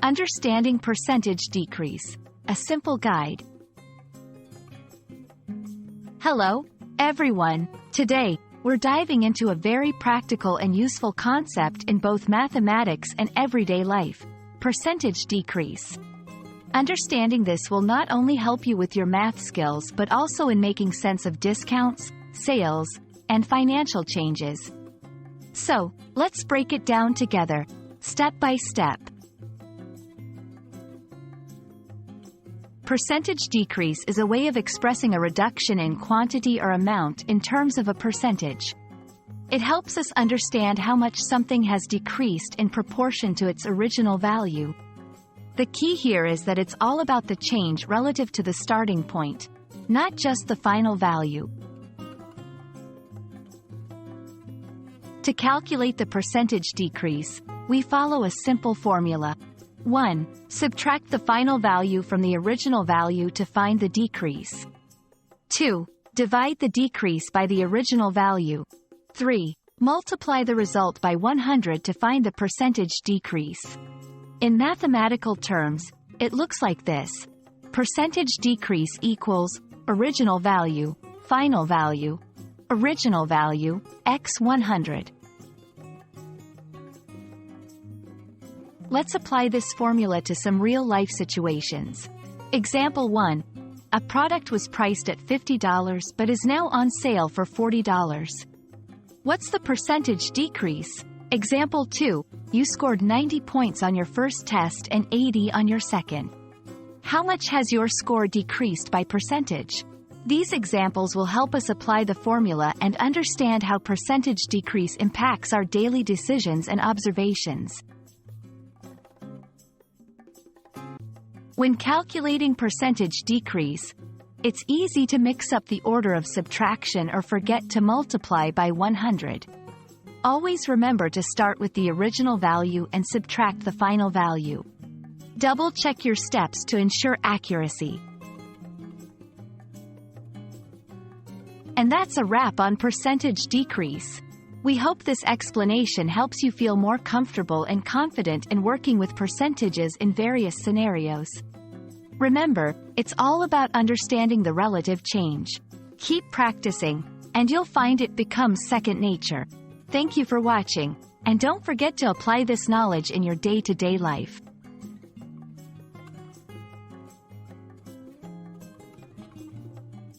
Understanding percentage decrease. A simple guide. Hello, everyone. Today, we're diving into a very practical and useful concept in both mathematics and everyday life: percentage decrease. Understanding this will not only help you with your math skills but also in making sense of discounts, sales, and financial changes. So, let's break it down together, step by step. Percentage decrease is a way of expressing a reduction in quantity or amount in terms of a percentage. It helps us understand how much something has decreased in proportion to its original value. The key here is that it's all about the change relative to the starting point, not just the final value. To calculate the percentage decrease, we follow a simple formula. 1. Subtract the final value from the original value to find the decrease. 2. Divide the decrease by the original value. 3. Multiply the result by 100 to find the percentage decrease. In mathematical terms, it looks like this. Percentage decrease equals original value, final value, original value, x 100. Let's apply this formula to some real-life situations. Example 1. A product was priced at $50 but is now on sale for $40. What's the percentage decrease? Example 2. You scored 90 points on your first test and 80 on your second. How much has your score decreased by percentage? These examples will help us apply the formula and understand how percentage decrease impacts our daily decisions and observations. When calculating percentage decrease, it's easy to mix up the order of subtraction or forget to multiply by 100. Always remember to start with the original value and subtract the final value. Double-check your steps to ensure accuracy. And that's a wrap on percentage decrease. We hope this explanation helps you feel more comfortable and confident in working with percentages in various scenarios. Remember, it's all about understanding the relative change. Keep practicing, and you'll find it becomes second nature. Thank you for watching, and don't forget to apply this knowledge in your day-to-day life.